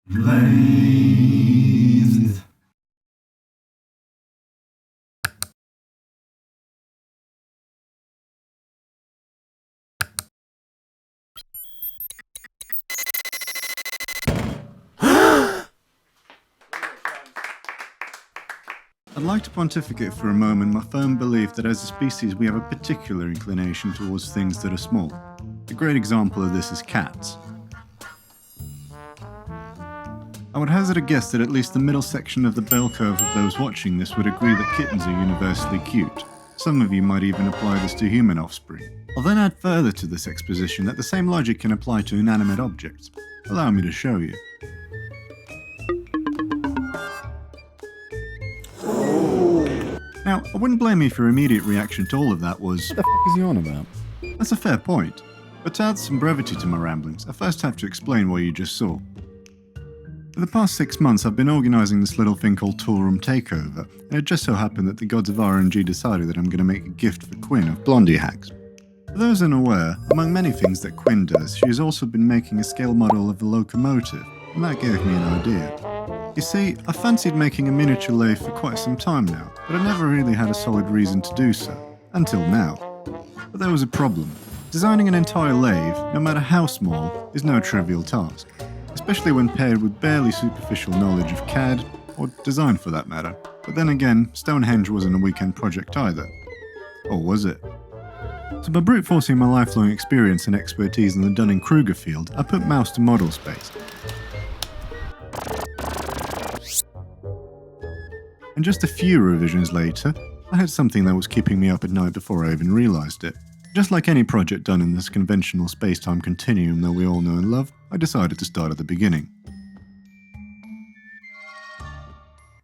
Lathe. I'd like to pontificate for a moment my firm belief that as a species we have a particular inclination towards things that are small. A great example of this is cats. I would hazard a guess that at least the middle section of the bell curve of those watching this would agree that kittens are universally cute. Some of you might even apply this to human offspring. I'll then add further to this exposition that the same logic can apply to inanimate objects. Allow me to show you. Now, I wouldn't blame you if your immediate reaction to all of that was, What the fuck is he on about? that's a fair point. But to add some brevity to my ramblings, I first have to explain what you just saw. For the past 6 months I've been organising this little thing called Toolroom Takeover, and it just so happened that the gods of RNG decided that I'm going to make a gift for Quinn of Blondie hacks. For those unaware, among many things that Quinn does, she has also been making a scale model of a locomotive, and that gave me an idea. You see, I fancied making a miniature lathe for quite some time now, but I never really had a solid reason to do so, until now. But there was a problem. Designing an entire lathe, no matter how small, is no trivial task, especially when paired with barely superficial knowledge of CAD, or design for that matter. But then again, Stonehenge wasn't a weekend project either. Or was it? So by brute forcing my lifelong experience and expertise in the Dunning-Kruger field, I put mouse to model space. And just a few revisions later, I had something that was keeping me up at night before I even realised it. Just like any project done in this conventional space-time continuum that we all know and love, I decided to start at the beginning.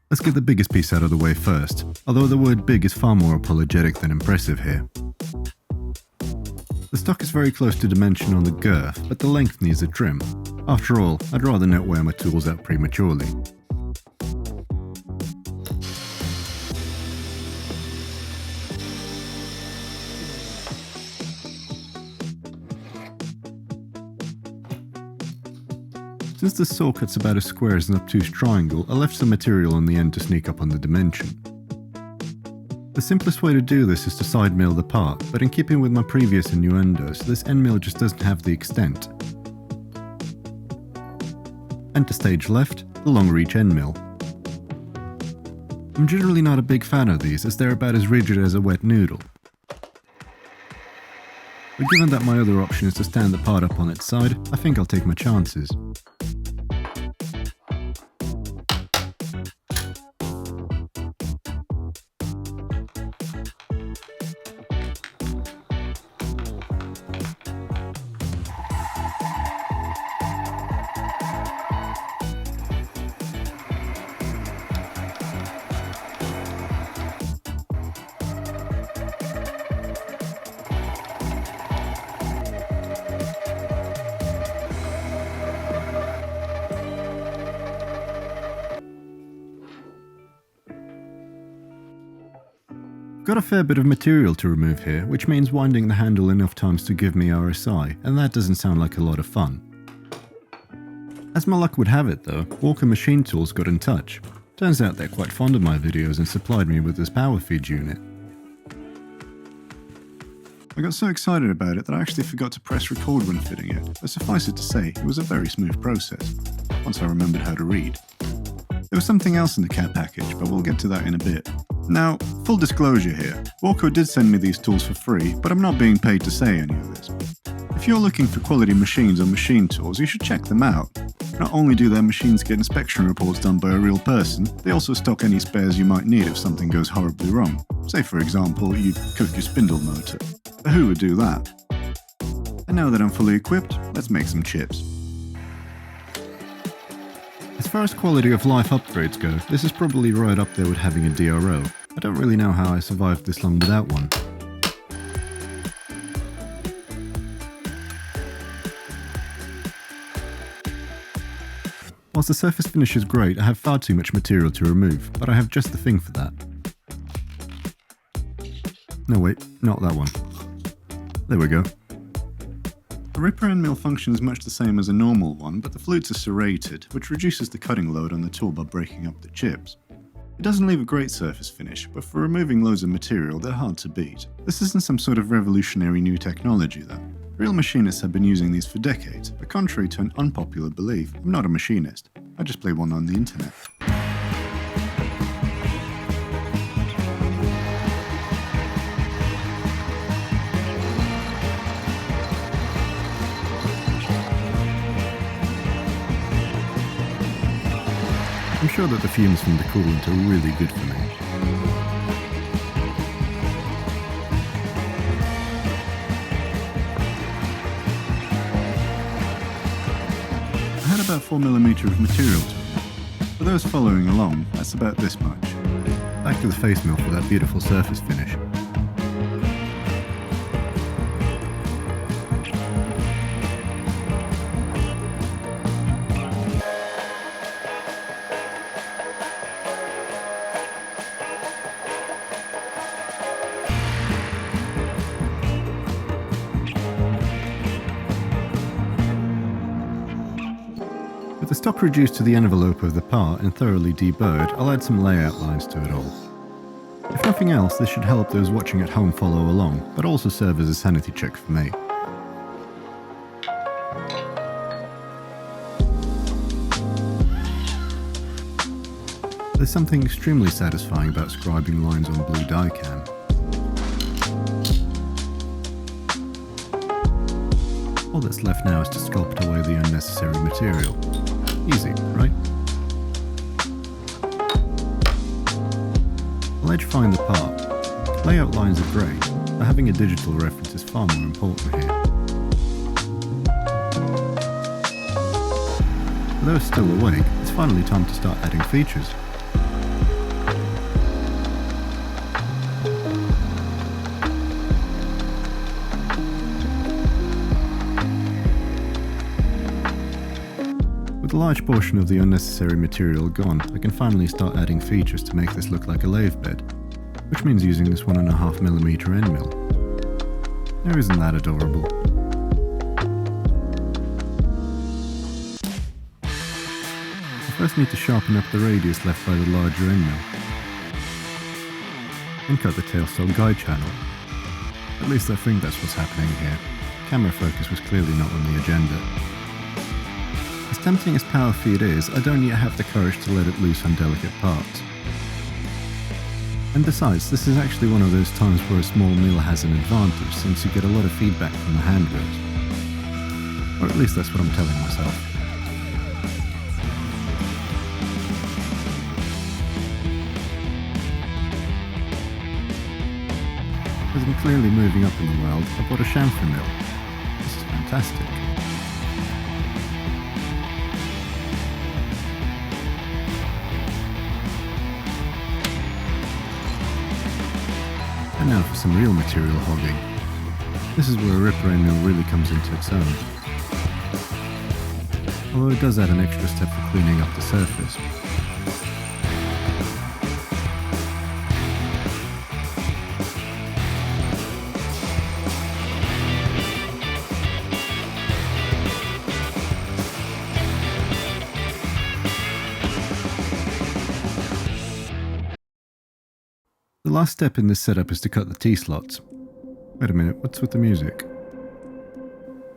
Let's get the biggest piece out of the way first, although the word big is far more apologetic than impressive here. The stock is very close to dimension on the girth, but the length needs a trim. After all, I'd rather not wear my tools out prematurely. Since the saw cuts about as square as an obtuse triangle, I left some material on the end to sneak up on the dimension. The simplest way to do this is to side mill the part, but in keeping with my previous innuendos, this end mill just doesn't have the extent. Enter stage left, the long reach end mill. I'm generally not a big fan of these, as they're about as rigid as a wet noodle. But given that my other option is to stand the part up on its side, I think I'll take my chances. Got a fair bit of material to remove here, which means winding the handle enough times to give me RSI, and that doesn't sound like a lot of fun. As my luck would have it though, Walker Machine Tools got in touch. Turns out they're quite fond of my videos and supplied me with this power feed unit. I got so excited about it that I actually forgot to press record when fitting it, but suffice it to say, it was a very smooth process, once I remembered how to read. There was something else in the care package, but we'll get to that in a bit. Now, full disclosure here, Walker did send me these tools for free, but I'm not being paid to say any of this. If you're looking for quality machines or machine tools, you should check them out. Not only do their machines get inspection reports done by a real person, they also stock any spares you might need if something goes horribly wrong. Say for example, you cook your spindle motor. But who would do that? And now that I'm fully equipped, let's make some chips. As far as quality of life upgrades go, this is probably right up there with having a dǝǝРɔ. I don't really know how I survived this long without one. Whilst the surface finish is great, I have far too much material to remove, but I have just the thing for that. No wait, not that one. There we go. The ripper end mill functions much the same as a normal one, but the flutes are serrated, which reduces the cutting load on the tool by breaking up the chips. It doesn't leave a great surface finish, but for removing loads of material, they're hard to beat. This isn't some sort of revolutionary new technology though. Real machinists have been using these for decades, but contrary to an unpopular belief, I'm not a machinist. I just play one on the internet. I'm sure that the fumes from the coolant are really good for me. I had about 4mm of material to it. For those following along, that's about this much. Back to the face mill for that beautiful surface finish. With the stock reduced to the envelope of the part and thoroughly deburred, I'll add some layout lines to it all. If nothing else, this should help those watching at home follow along, but also serve as a sanity check for me. There's something extremely satisfying about scribing lines on blue die cam. All that's left now is to sculpt away the unnecessary material. Easy, right? I'll edge fine the part. Layout lines are great, but having a digital reference is far more important here. For those still awake, it's finally time to start adding features. With a large portion of the unnecessary material gone, I can finally start adding features to make this look like a lathe bed, which means using this 1.5mm end mill. Now isn't that adorable? I first need to sharpen up the radius left by the larger end mill, and cut the tailstock guide channel. At least I think that's what's happening here. Camera focus was clearly not on the agenda. As tempting as power feed is, I don't yet have the courage to let it loose on delicate parts. And besides, this is actually one of those times where a small mill has an advantage, since you get a lot of feedback from the hand wheels. Or at least that's what I'm telling myself. As I'm clearly moving up in the world, I bought a chamfer mill. This is fantastic. And now for some real material hogging. This is where a ripper end mill really comes into its own. Although it does add an extra step for cleaning up the surface. The last step in this setup is to cut the T-slots. Wait a minute, what's with the music?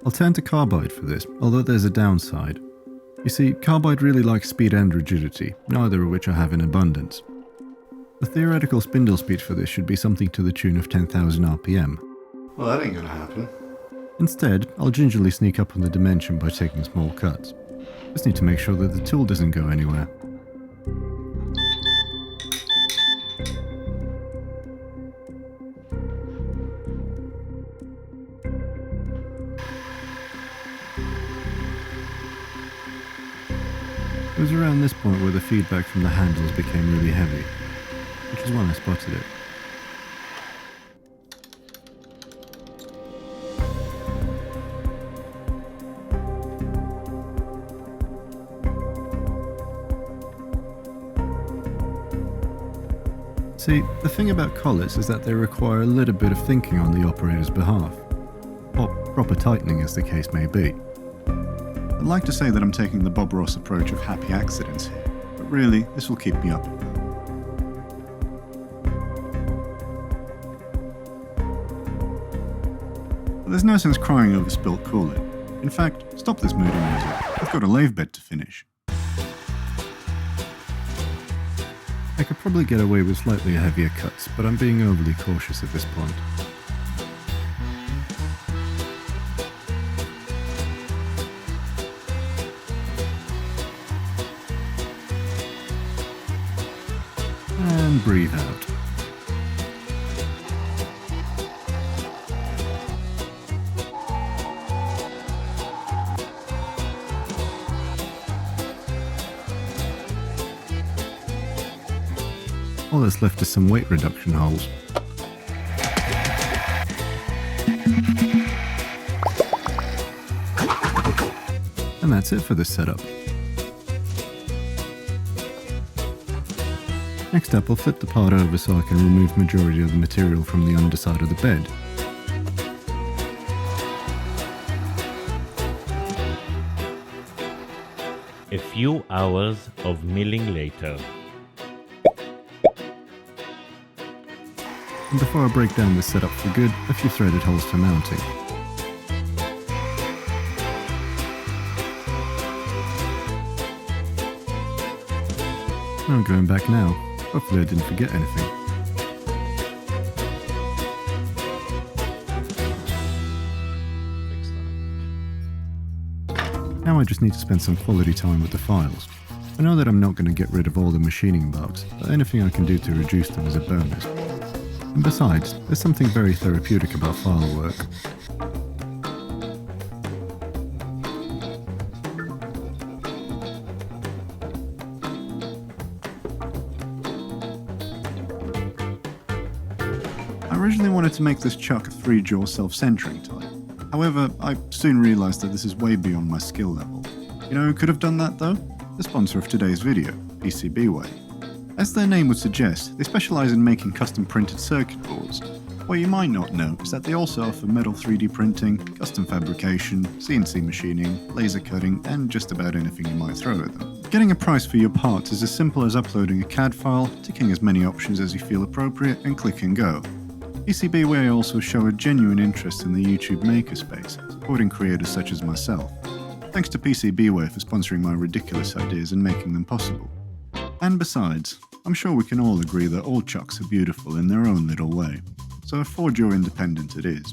I'll turn to carbide for this, although there's a downside. You see, carbide really likes speed and rigidity, neither of which I have in abundance. The theoretical spindle speed for this should be something to the tune of 10,000 RPM. Well, that ain't gonna happen. Instead, I'll gingerly sneak up on the dimension by taking small cuts. Just need to make sure that the tool doesn't go anywhere. It was around this point where the feedback from the handles became really heavy, which is when I spotted it. See, the thing about collets is that they require a little bit of thinking on the operator's behalf. Or proper tightening as the case may be. I'd like to say that I'm taking the Bob Ross approach of happy accidents here, but really, this will keep me up. But there's no sense crying over spilt coolant. In fact, stop this moody music. I've got a lathe bed to finish. I could probably get away with slightly heavier cuts, but I'm being overly cautious at this point. And breathe out. All that's left is some weight reduction holes. And that's it for this setup. Next up, I'll flip the part over so I can remove majority of the material from the underside of the bed. A few hours of milling later. And before I break down this setup for good, a few threaded holes for mounting. I'm going back now. Hopefully I didn't forget anything. Now I just need to spend some quality time with the files. I know that I'm not going to get rid of all the machining bugs, but anything I can do to reduce them is a bonus. And besides, there's something very therapeutic about file work. I originally wanted to make this chuck a 3-jaw self-centering type. However, I soon realised that this is way beyond my skill level. You know who could have done that though? The sponsor of today's video, PCBWay. As their name would suggest, they specialise in making custom printed circuit boards. What you might not know is that they also offer metal 3D printing, custom fabrication, CNC machining, laser cutting, and just about anything you might throw at them. Getting a price for your parts is as simple as uploading a CAD file, ticking as many options as you feel appropriate, and click and go. PCBWay also show a genuine interest in the YouTube makerspace, supporting creators such as myself. Thanks to PCBWay for sponsoring my ridiculous ideas and making them possible. And besides, I'm sure we can all agree that all chucks are beautiful in their own little way, so a 4-jaw independent it is.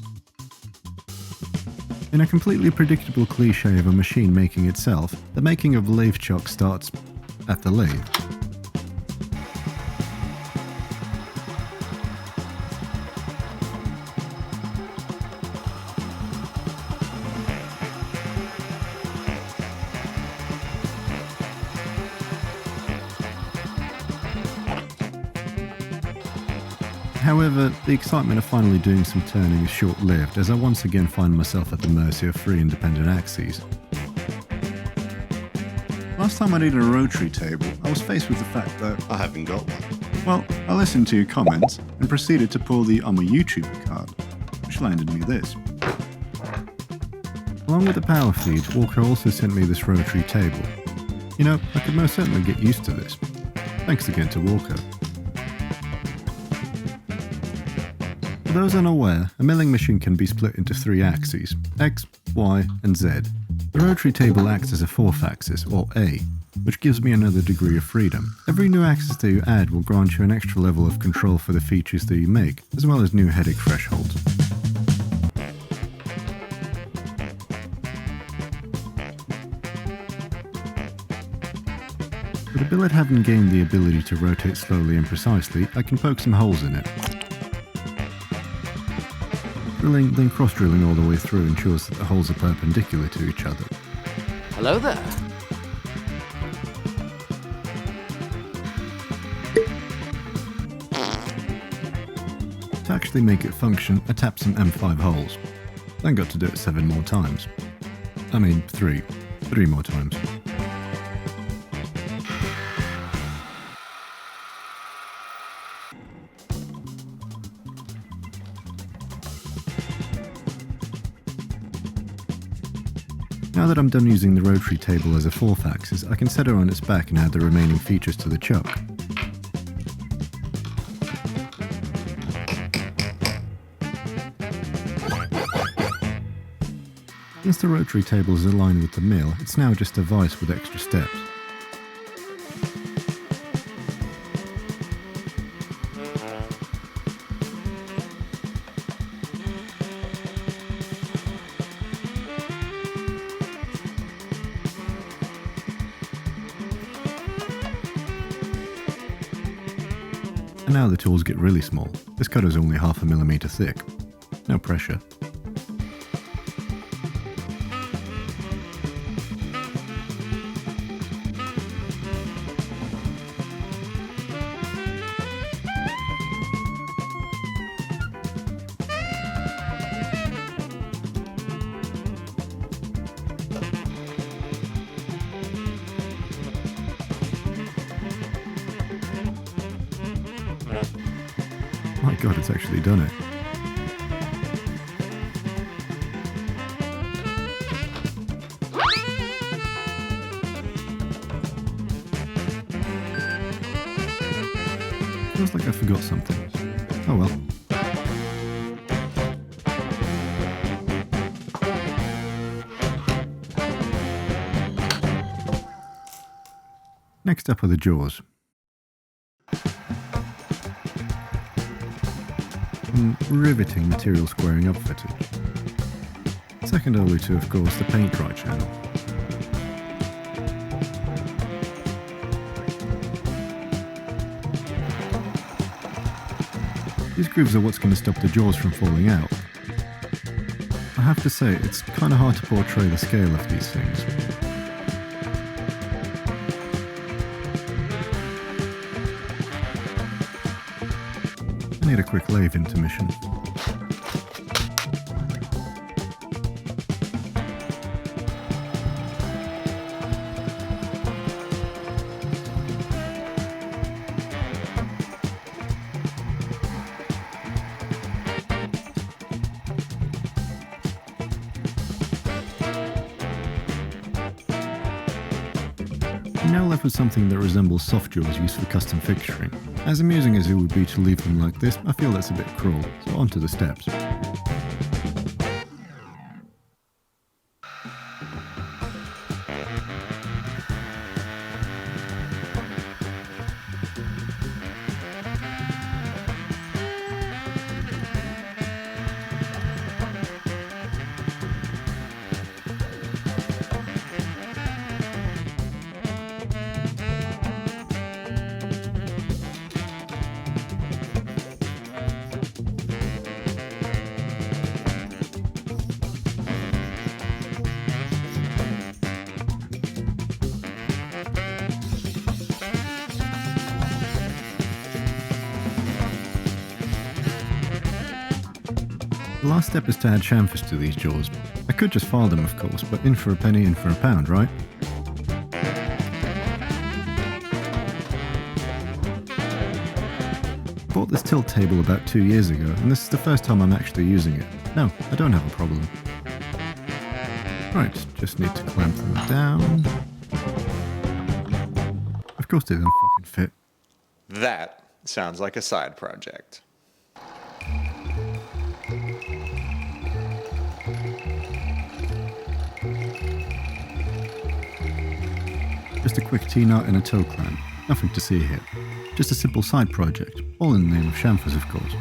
In a completely predictable cliche of a machine making itself, the making of a lathe chuck starts at the lathe. However, the excitement of finally doing some turning is short-lived, as I once again find myself at the mercy of 3 independent axes. Last time I needed a rotary table, I was faced with the fact that I haven't got one. Well, I listened to your comments and proceeded to pull the I'm a YouTuber card, which landed me this. Along with the power feed, Walker also sent me this rotary table. You know, I could most certainly get used to this. Thanks again to Walker. For those unaware, a milling machine can be split into 3 axes, X, Y, and Z. The rotary table acts as a 4th axis, or A, which gives me another degree of freedom. Every new axis that you add will grant you an extra level of control for the features that you make, as well as new headache thresholds. With the billet having gained the ability to rotate slowly and precisely, I can poke some holes in it. Drilling, then cross-drilling all the way through ensures that the holes are perpendicular to each other. Hello there. To actually make it function, I tapped some M5 holes. Then got to do it 7 more times. I mean 3 more times. Now that I'm done using the rotary table as a 4th axis, I can set her on its back and add the remaining features to the chuck. Since the rotary table is aligned with the mill, it's now just a vise with extra steps. And now the tools get really small. This cutter is only 0.5 mm thick. No pressure. My god, it's actually done it. Feels like I forgot something. Oh well. Next up are the jaws. Riveting material squaring up footage. Secondarily to, of course, the paint dry channel. These grooves are what's going to stop the jaws from falling out. I have to say, it's kind of hard to portray the scale of these things. I need a quick lathe intermission. I'm now left with something that resembles soft jaws used for custom fixturing. As amusing as it would be to leave them like this, I feel that's a bit cruel, so onto the steps. The last step is to add chamfers to these jaws. I could just file them, of course, but in for a penny, in for a pound, right? Bought this tilt table about 2 years ago, and this is the first time I'm actually using it. No, I don't have a problem. Right, just need to clamp them down. Of course they don't fucking fit. That sounds like a side project. Just a quick T-nut and a toe clamp. Nothing to see here. Just a simple side project, all in the name of chamfers, of course.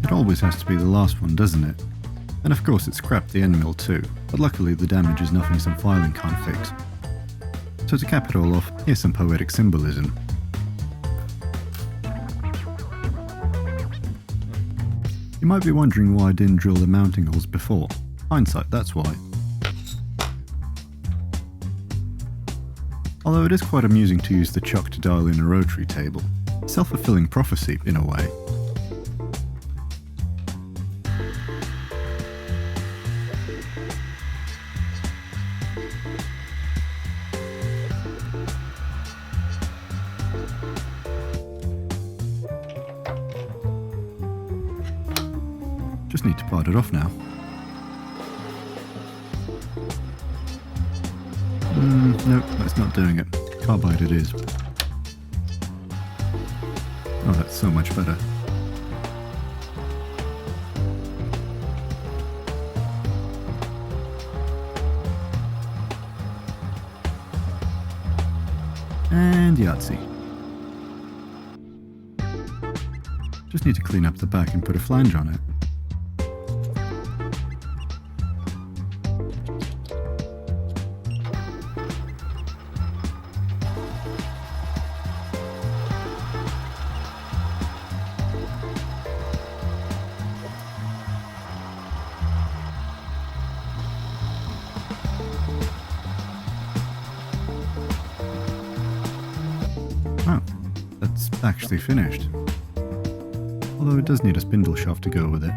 It always has to be the last one, doesn't it? And of course it scrapped the end mill too, but luckily the damage is nothing some filing can't fix. So to cap it all off, here's some poetic symbolism. You might be wondering why I didn't drill the mounting holes before. Hindsight, that's why. Although it is quite amusing to use the chuck to dial in a rotary table. Self-fulfilling prophecy, in a way. Just need to part it off now. Nope, that's not doing it. Carbide it is. Oh, that's so much better. And Yahtzee. Just need to clean up the back and put a flange on it. Oh, that's actually finished. Although it does need a spindle shaft to go with it.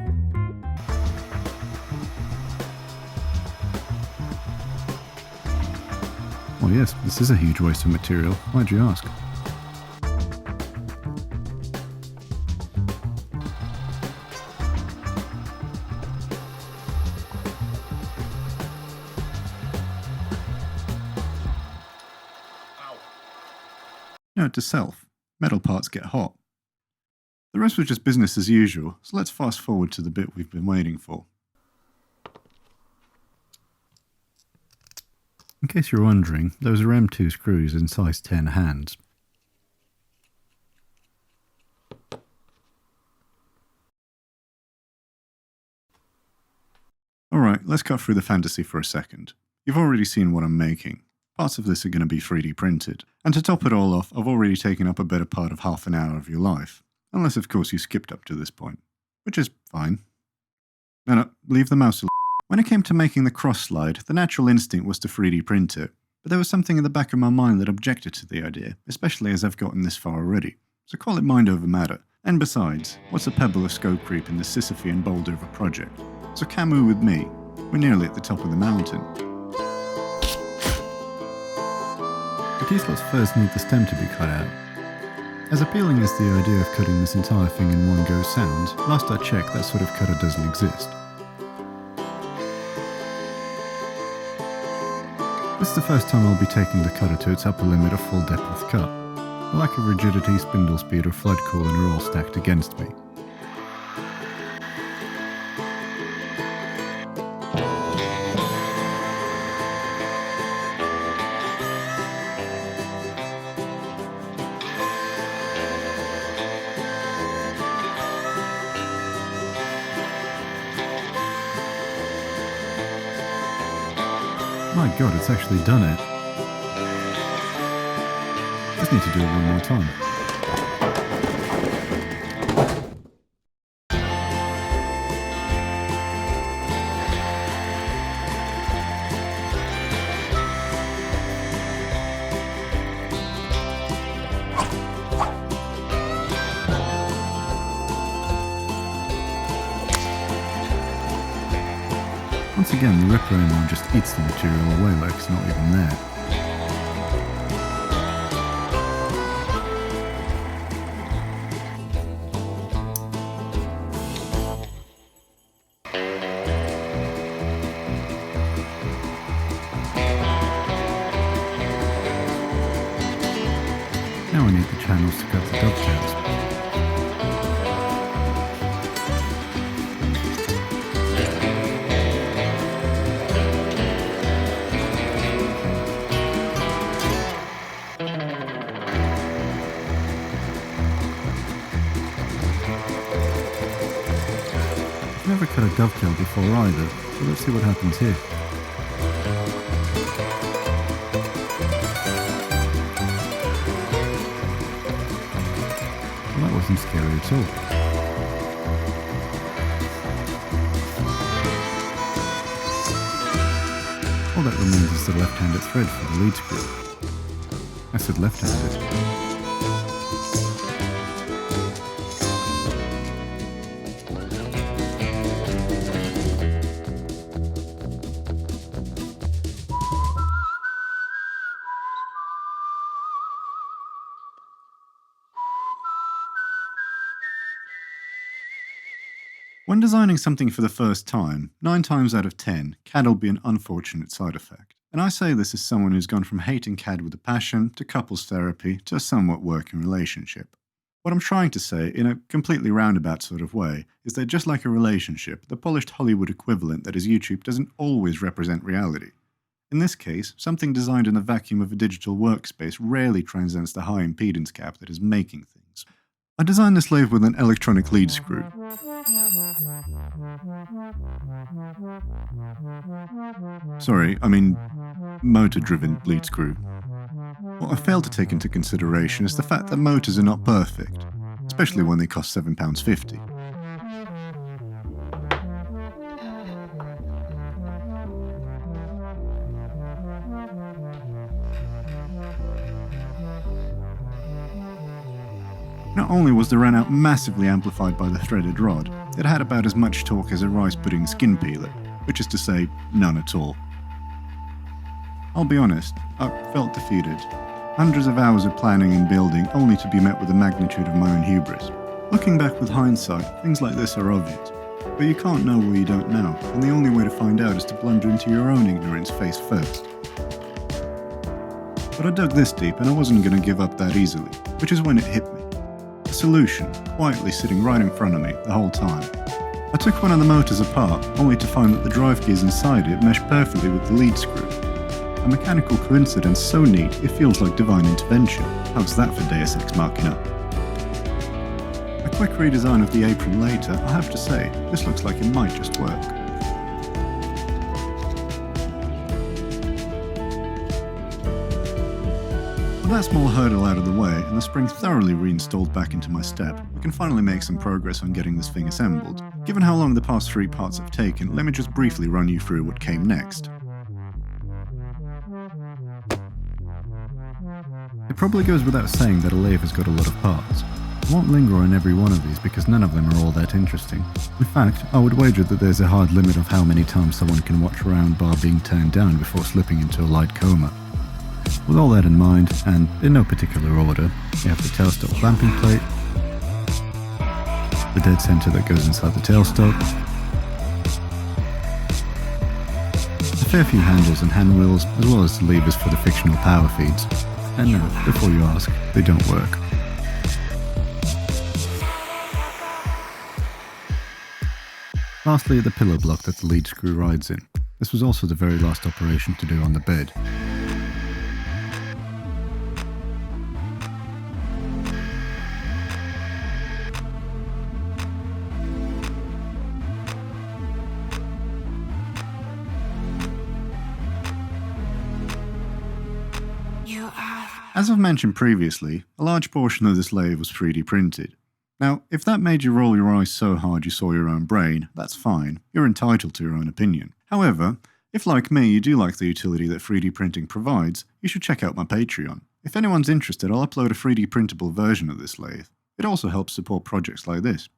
Oh yes, this is a huge waste of material. Why'd you ask? Note to self, metal parts get hot. The rest was just business as usual, so let's fast forward to the bit we've been waiting for. In case you're wondering, those are M2 screws in size 10 hands. Alright, let's cut through the fantasy for a second. You've already seen what I'm making. Parts of this are going to be 3D printed. And to top it all off, I've already taken up a better part of half an hour of your life. Unless of course you skipped up to this point. Which is fine. No, leave the mouse alone. When it came to making the cross slide, the natural instinct was to 3D print it. But there was something in the back of my mind that objected to the idea, especially as I've gotten this far already. So call it mind over matter. And besides, what's a pebble of scope creep in the Sisyphean boulder of a project? So Camus with me. We're nearly at the top of the mountain. The key slots first need the stem to be cut out. As appealing as the idea of cutting this entire thing in one go sounds, last I checked that sort of cutter doesn't exist. This is the first time I'll be taking the cutter to its upper limit of full depth of cut. The lack of rigidity, spindle speed or flood cooling are all stacked against me. My god, it's actually done it. Just need to do it one more time. Once again, the ripper end just eats the material away like it's not even there. Now I need the channels to cut the dovetails. cut a dovetail before either, so let's see what happens here. Well, that wasn't scary at all. All that remains is the left-handed thread for the lead screw. I said left-handed. When designing something for the first time, 9 times out of 10, CAD will be an unfortunate side effect. And I say this as someone who's gone from hating CAD with a passion, to couples therapy, to a somewhat working relationship. What I'm trying to say, in a completely roundabout sort of way, is that just like a relationship, the polished Hollywood equivalent that is YouTube doesn't always represent reality. In this case, something designed in the vacuum of a digital workspace rarely transcends the high impedance cap that is making things. I designed this lathe with an electronic lead screw. Sorry, I mean motor-driven lead screw. What I failed to take into consideration is the fact that motors are not perfect, especially when they cost £7.50. Not only was the runout massively amplified by the threaded rod, it had about as much torque as a rice pudding skin peeler, which is to say, none at all. I'll be honest, I felt defeated. Hundreds of hours of planning and building only to be met with the magnitude of my own hubris. Looking back with hindsight, things like this are obvious. But you can't know what you don't know, and the only way to find out is to blunder into your own ignorance face first. But I dug this deep and I wasn't going to give up that easily, which is when it hit me. A solution, quietly sitting right in front of me the whole time. I took one of the motors apart, only to find that the drive gears inside it meshed perfectly with the lead screw. A mechanical coincidence so neat it feels like divine intervention. How's that for Deus Ex Machina? A quick redesign of the apron later, I have to say, this looks like it might just work. With that small hurdle out of the way and the spring thoroughly reinstalled back into my step, we can finally make some progress on getting this thing assembled. Given how long the past 3 parts have taken, let me just briefly run you through what came next. It probably goes without saying that a lathe has got a lot of parts. I won't linger on every one of these because none of them are all that interesting. In fact, I would wager that there's a hard limit of how many times someone can watch a round bar being turned down before slipping into a light coma. With all that in mind, and in no particular order, you have the tailstock clamping plate, the dead center that goes inside the tailstock, a fair few handles and hand wheels, as well as the levers for the fictional power feeds. And no, before you ask, they don't work. Lastly, the pillow block that the lead screw rides in. This was also the very last operation to do on the bed. As I've mentioned previously, a large portion of this lathe was 3D printed. Now, if that made you roll your eyes so hard you saw your own brain, that's fine, you're entitled to your own opinion. However, if like me you do like the utility that 3D printing provides, you should check out my Patreon. If anyone's interested, I'll upload a 3D printable version of this lathe. It also helps support projects like this.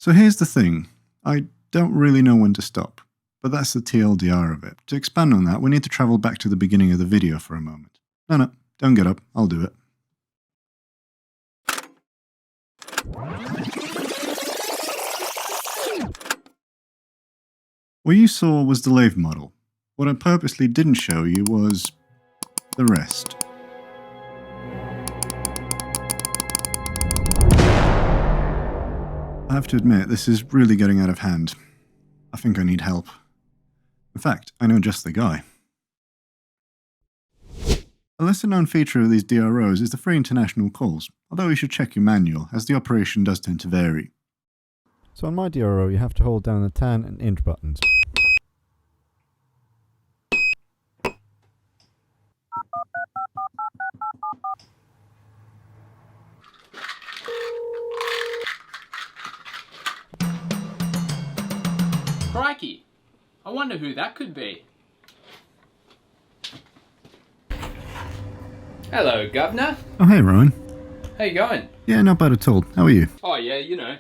So here's the thing. I don't really know when to stop, but that's the TLDR of it. To expand on that, we need to travel back to the beginning of the video for a moment. No, don't get up. I'll do it. What you saw was the lathe model. What I purposely didn't show you was the rest. I have to admit, this is really getting out of hand. I think I need help. In fact, I know just the guy. A lesser known feature of these dǝǝРOs is the free international calls, although you should check your manual, as the operation does tend to vary. So on my dǝǝRO, you have to hold down the tan and int buttons. Crikey! I wonder who that could be. Hello, Governor. Oh, hey, Rowan. How you going? Yeah, not bad at all. How are you? Oh yeah, you know,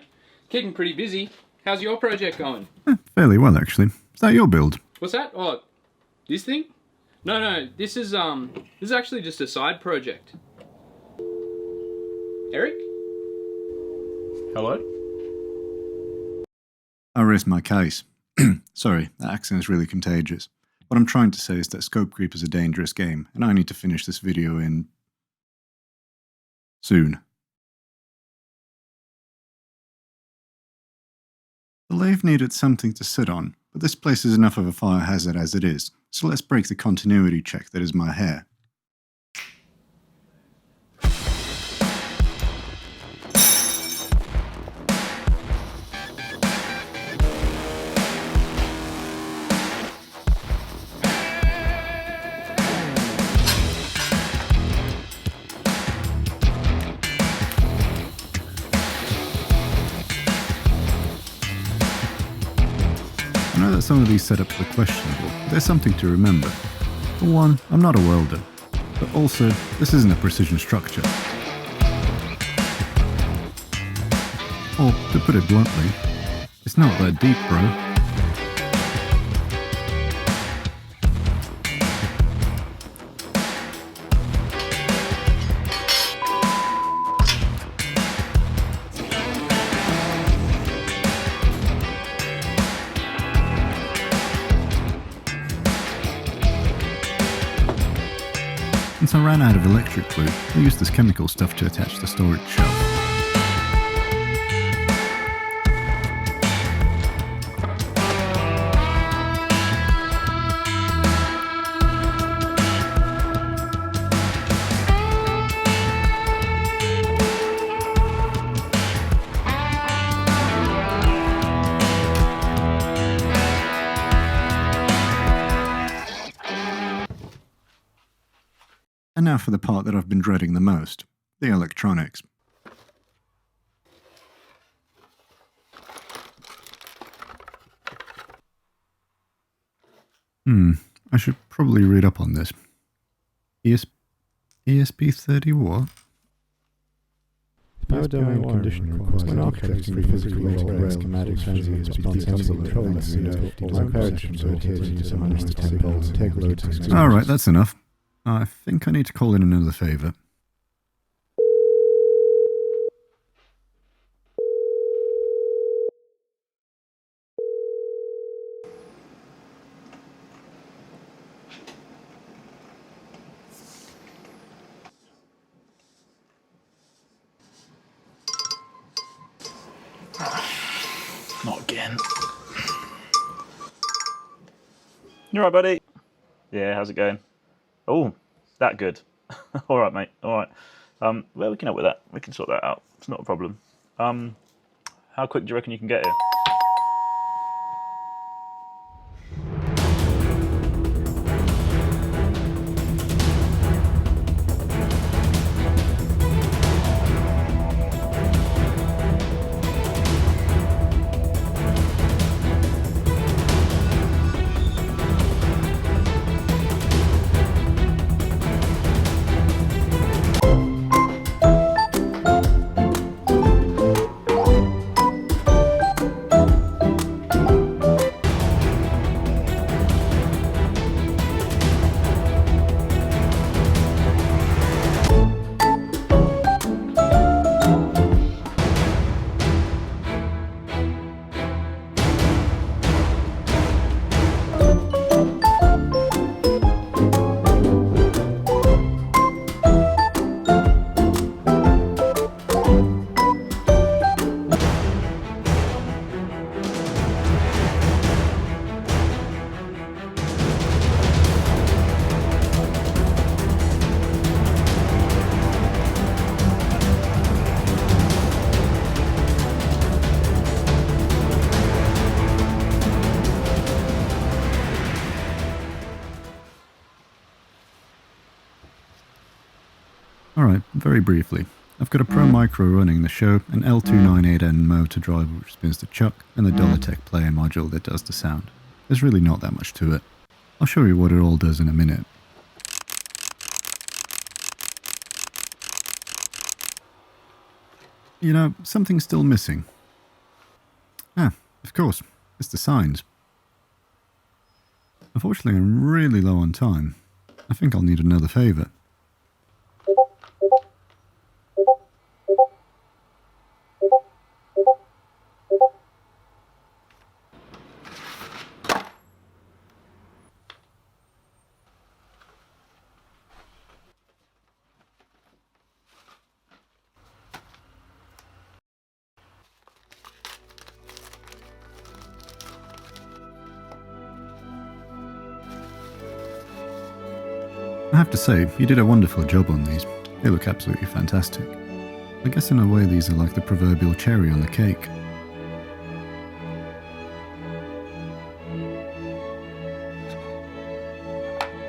keeping pretty busy. How's your project going? Fairly well, actually. Is that your build? What's that? Oh, this thing? No, this is actually just a side project. Erik? Hello? I rest my case. Sorry, that accent is really contagious. What I'm trying to say is that scope creep is a dangerous game, and I need to finish this video in... soon. The lathe needed something to sit on, but this place is enough of a fire hazard as it is, so let's break the continuity check that is my hair. I know that some of these setups are questionable, but there's something to remember. For one, I'm not a welder, but also, this isn't a precision structure. Or, to put it bluntly, it's not that deep, bro. Since I ran out of electric glue, I used this chemical stuff to attach the storage shelf. And now for the part that I've been dreading the most, the electronics. I should probably read up on this. ESP30 what? Power domain condition requires when architecting physical rail schematic transients Alright, that's enough. I think I need to call in another favour. Not again. You alright, buddy? Yeah, how's it going? Oh, that good. Alright, mate. Alright. Well, we can help with that. We can sort that out. It's not a problem. How quick do you reckon you can get here? Alright, very briefly. I've got a Pro Micro running the show, an L298N motor driver which spins the chuck, and the Dolitech player module that does the sound. There's really not that much to it. I'll show you what it all does in a minute. You know, something's still missing. Ah, of course, it's the signs. Unfortunately, I'm really low on time. I think I'll need another favour. I have to say, you did a wonderful job on these. They look absolutely fantastic. I guess in a way these are like the proverbial cherry on the cake.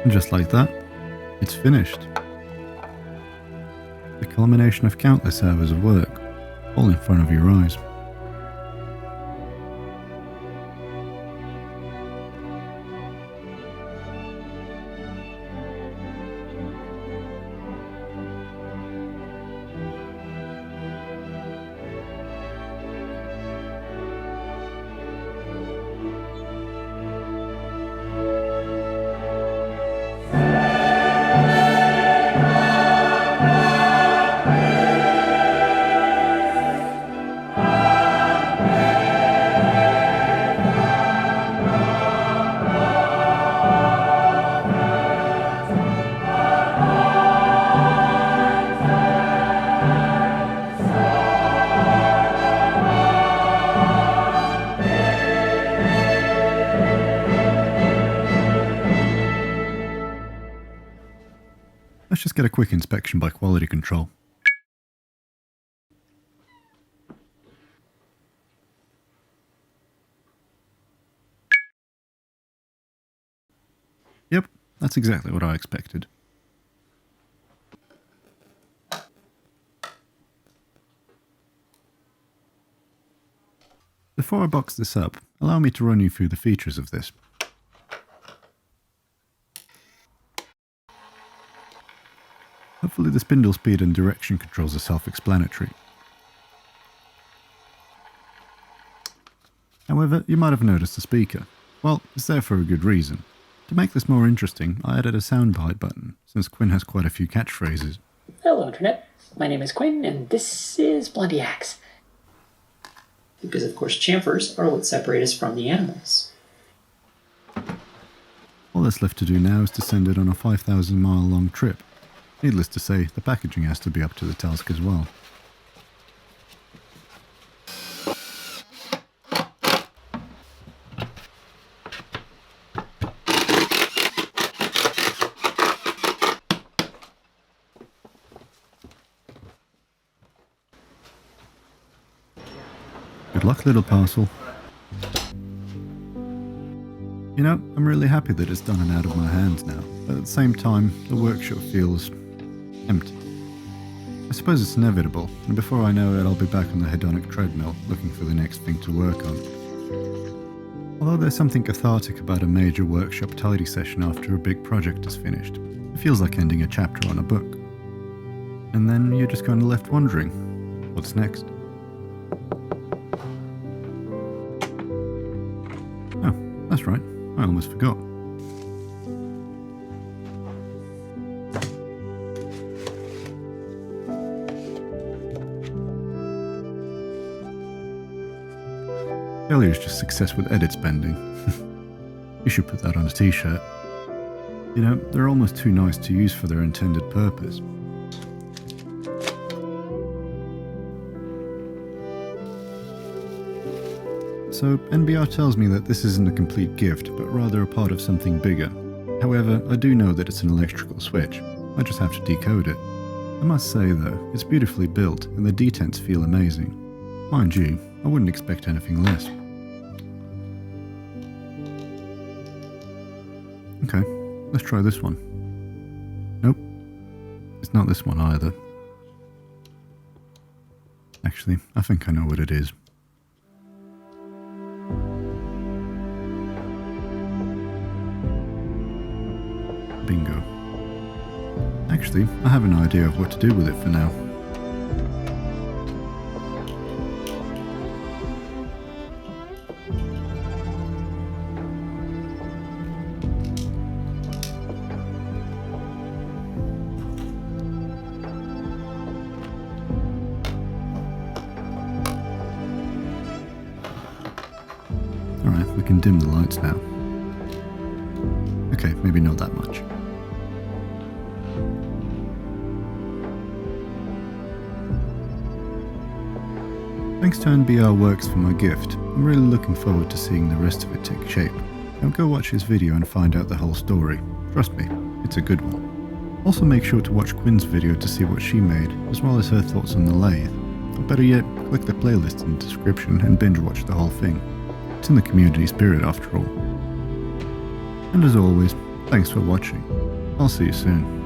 And just like that, it's finished. The culmination of countless hours of work, all in front of your eyes. Let's just get a quick inspection by quality control. Yep, that's exactly what I expected. Before I box this up, allow me to run you through the features of this. Hopefully the spindle speed and direction controls are self-explanatory. However, you might have noticed the speaker. Well, it's there for a good reason. To make this more interesting, I added a soundbite button, since Quinn has quite a few catchphrases. Hello Internet, my name is Quinn and this is Blondie Axe. Because of course chamfers are what separate us from the animals. All that's left to do now is to send it on a 5,000 mile long trip. Needless to say, the packaging has to be up to the task as well. Good luck, little parcel. You know, I'm really happy that it's done and out of my hands now, but at the same time, the workshop feels empty. I suppose it's inevitable, and before I know it, I'll be back on the hedonic treadmill, looking for the next thing to work on. Although there's something cathartic about a major workshop tidy session after a big project is finished. It feels like ending a chapter on a book. And then you're just kind of left wondering, what's next? Oh, that's right, I almost forgot. Failure is just success with edit spending. You should put that on a t-shirt. You know, they're almost too nice to use for their intended purpose. So, NBR tells me that this isn't a complete gift, but rather a part of something bigger. However, I do know that it's an electrical switch. I just have to decode it. I must say though, it's beautifully built and the detents feel amazing. Mind you, I wouldn't expect anything less. Okay, let's try this one. Nope. It's not this one either. Actually, I think I know what it is. Bingo. Actually, I have an idea of what to do with it for now. Alright, we can dim the lights now. Okay, maybe not that much. Thanks to NBR Works for my gift. I'm really looking forward to seeing the rest of it take shape. Now go watch his video and find out the whole story. Trust me, it's a good one. Also make sure to watch Quinn's video to see what she made, as well as her thoughts on the lathe. Or better yet, click the playlist in the description and binge watch the whole thing. It's in the community spirit after all. And as always, thanks for watching. I'll see you soon.